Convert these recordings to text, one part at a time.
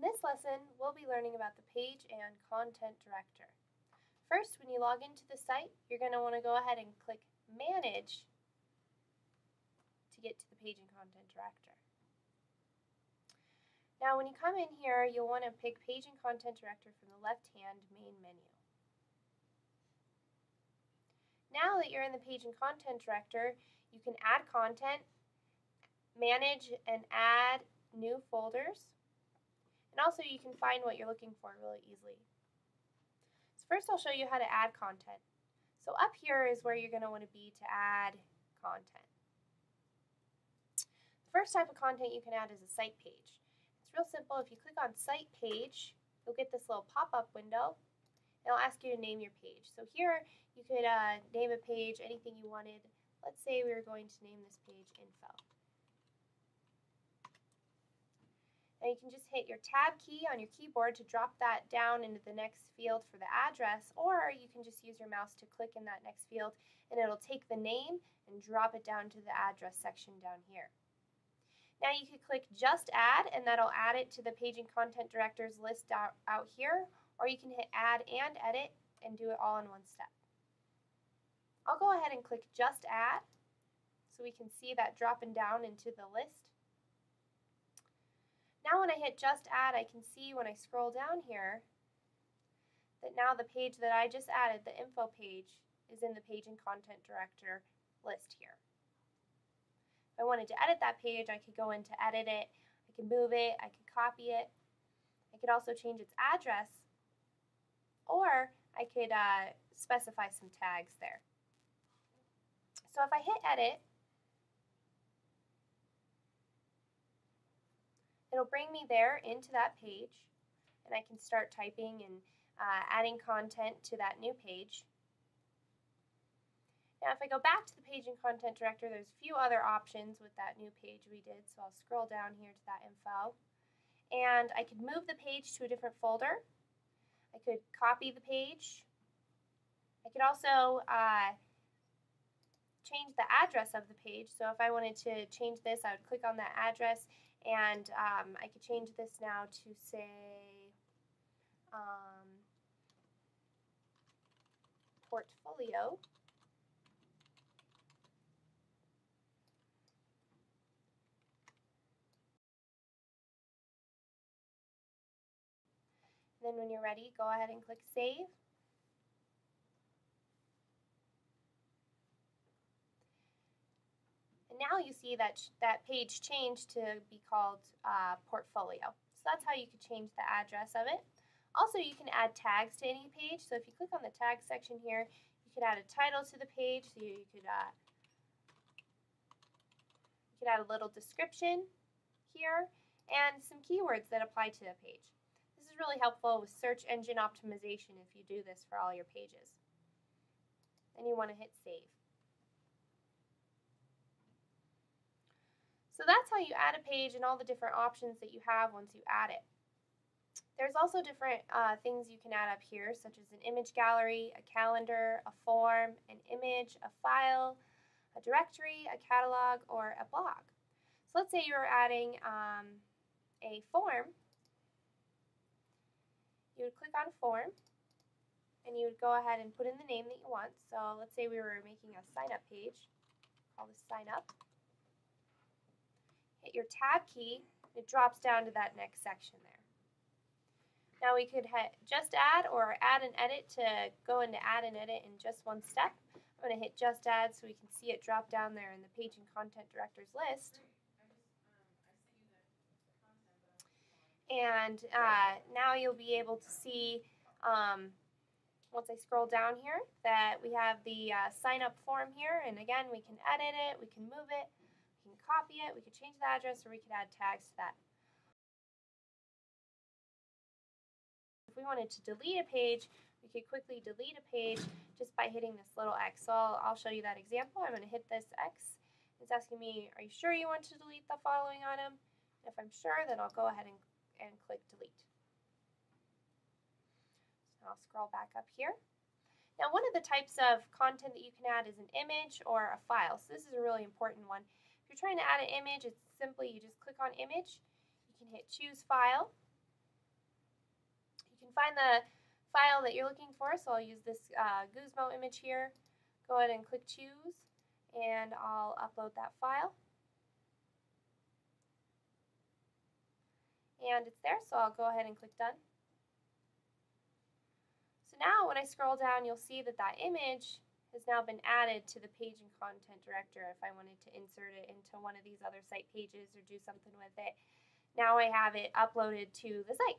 In this lesson, we'll be learning about the Page and Content Director. First, when you log into the site, you're going to want to go ahead and click Manage to get to the Page and Content Director. Now, when you come in here, you'll want to pick Page and Content Director from the left-hand main menu. Now that you're in the Page and Content Director, you can add content, manage and add new folders, and also you can find what you're looking for really easily. So first I'll show you how to add content. So up here is where you're going to want to be to add content. The first type of content you can add is a site page. It's real simple. If you click on Site Page, you'll get this little pop-up window. It'll ask you to name your page. So here you could name a page anything you wanted. Let's say we were going to name this page Info. Now you can just hit your Tab key on your keyboard to drop that down into the next field for the address, or you can just use your mouse to click in that next field and it'll take the name and drop it down to the address section down here. Now you could click Just Add and that'll add it to the Page and Content Directors list out here, or you can hit Add and Edit and do it all in one step. I'll go ahead and click Just Add so we can see that dropping down into the list. Now when I hit Just Add, I can see when I scroll down here that now the page that I just added, the info page, is in the Page and Content Director list here. If I wanted to edit that page, I could go in to edit it, I could move it, I could copy it, I could also change its address, or I could specify some tags there. So if I hit Edit, it'll bring me there into that page, and I can start typing and adding content to that new page. Now if I go back to the Page and Content Director, there's a few other options with that new page we did, so I'll scroll down here to that info. And I could move the page to a different folder. I could copy the page. I could also change the address of the page, so if I wanted to change this, I would click on that address. And I could change this now to say portfolio. Then when you're ready, go ahead and click Save. And now you see that that page changed to be called Portfolio. So that's how you could change the address of it. Also, you can add tags to any page. So if you click on the tag section here, you could add a title to the page. So you could add a little description here and some keywords that apply to the page. This is really helpful with search engine optimization if you do this for all your pages. Then you want to hit Save. So that's how you add a page and all the different options that you have once you add it. There's also different things you can add up here, such as an image gallery, a calendar, a form, an image, a file, a directory, a catalog, or a blog. So let's say you're adding a form. You would click on Form, and you would go ahead and put in the name that you want. So let's say we were making a sign-up page. Call this Sign Up. Hit your Tab key, it drops down to that next section there. Now we could hit Just Add or Add and Edit to go into Add and Edit in just one step. I'm going to hit Just Add so we can see it drop down there in the Page and Content Directors list. And now you'll be able to see, once I scroll down here, that we have the sign up form here. And again, we can edit it, we can move it, we can copy it, we could change the address, or we could add tags to that. If we wanted to delete a page, we could quickly delete a page just by hitting this little X. So I'll show you that example. I'm going to hit this X. It's asking me, are you sure you want to delete the following item? If I'm sure, then I'll go ahead and click Delete. So I'll scroll back up here. Now one of the types of content that you can add is an image or a file. So this is a really important one. If you're trying to add an image, it's simply you just click on Image. You can hit Choose File. can find the file that you're looking for, so I'll use this Goozmo image here. Go ahead and click choose, and I'll upload that file. And it's there, so I'll go ahead and click done. So now when I scroll down, you'll see that that image has now been added to the Page and Content Director if I wanted to insert it into one of these other site pages or do something with it. Now I have it uploaded to the site.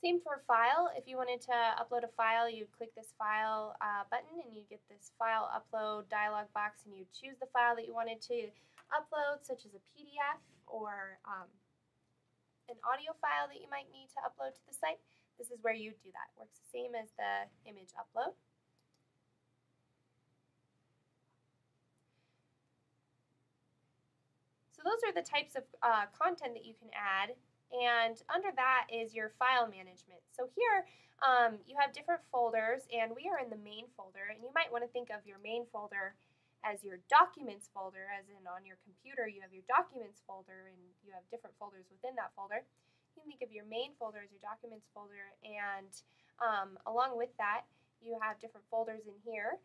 Same for file. If you wanted to upload a file, you'd click this file button and you get this file upload dialog box, and you choose the file that you wanted to upload, such as a PDF or an audio file that you might need to upload to the site. This is where you do that. Works the same as the image upload. So those are the types of content that you can add, and under that is your file management. So here you have different folders, and we are in the main folder, and you might want to think of your main folder as your documents folder, as in on your computer you have your documents folder and you have different folders within that folder. You can think of your main folder as your documents folder, and along with that you have different folders in here.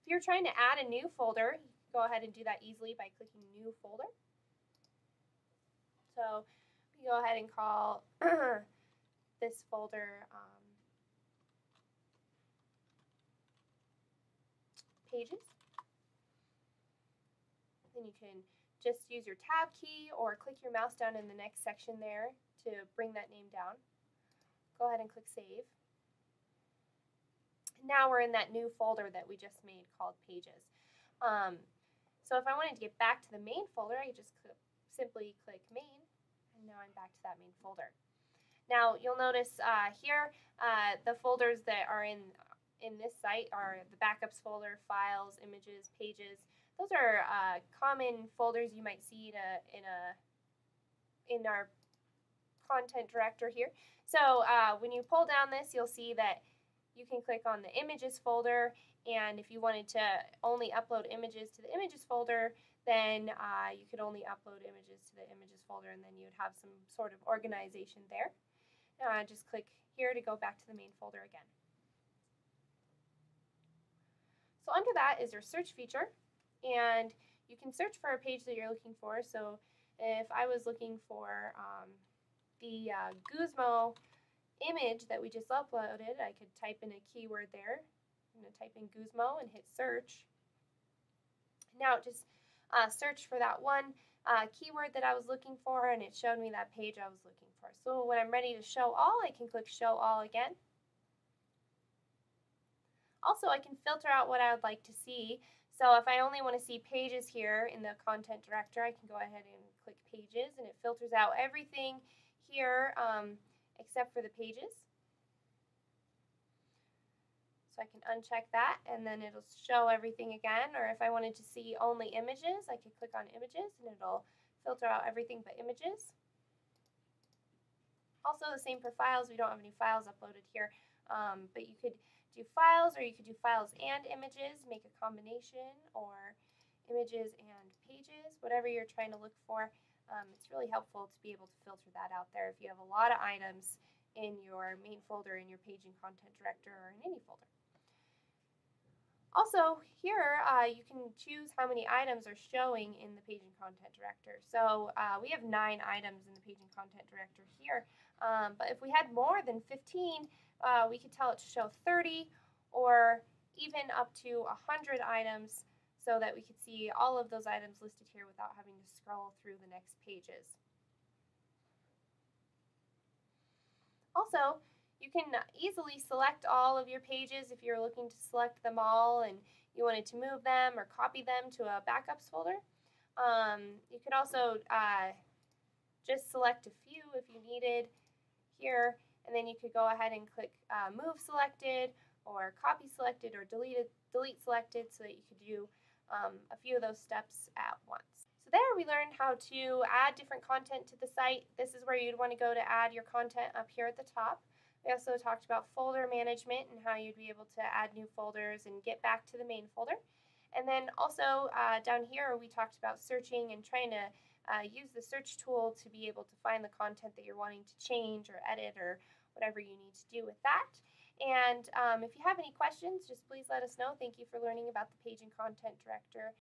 If you're trying to add a new folder, you can go ahead and do that easily by clicking new folder. So we go ahead and call this folder pages. Then you can just use your tab key or click your mouse down in the next section there to bring that name down. Go ahead and click save. Now we're in that new folder that we just made called pages. So if I wanted to get back to the main folder, I could just simply click main, and now I'm back to that main folder. Now you'll notice here the folders that are in this site are the backups folder, files, images, pages. Those are common folders you might see in our content director here. So when you pull down this, you'll see that you can click on the images folder, and if you wanted to only upload images to the images folder, then you could only upload images to the images folder, and then you would have some sort of organization there. Just click here to go back to the main folder again. So under that is your search feature, and you can search for a page that you're looking for. So if I was looking for the Goozmo image that we just uploaded, I could type in a keyword there. I'm going to type in Goozmo and hit search. Now it just searched for that one keyword that I was looking for, and it showed me that page I was looking for. So when I'm ready to show all, I can click show all again. Also, I can filter out what I would like to see. So if I only want to see pages here in the content director, I can go ahead and click pages, and it filters out everything here except for the pages. So I can uncheck that, and then it'll show everything again. Or if I wanted to see only images, I could click on images, and it'll filter out everything but images. Also the same for files. We don't have any files uploaded here, but you could do files, or you could do files and images, make a combination, or images and pages, whatever you're trying to look for. It's really helpful to be able to filter that out there if you have a lot of items in your main folder, in your page and content director, or in any folder. Also, here you can choose how many items are showing in the Page and Content Director. So we have 9 items in the Page and Content Director here, but if we had more than 15, we could tell it to show 30 or even up to 100 items, so that we could see all of those items listed here without having to scroll through the next pages. Also, you can easily select all of your pages if you're looking to select them all and you wanted to move them or copy them to a backups folder. You could also just select a few if you needed here, and then you could go ahead and click move selected or copy selected or delete selected, so that you could do a few of those steps at once. So there we learned how to add different content to the site. This is where you'd want to go to add your content up here at the top. We also talked about folder management and how you'd be able to add new folders and get back to the main folder. And then also down here we talked about searching and trying to use the search tool to be able to find the content that you're wanting to change or edit or whatever you need to do with that. And if you have any questions, just please let us know. Thank you for learning about the Page and Content Director.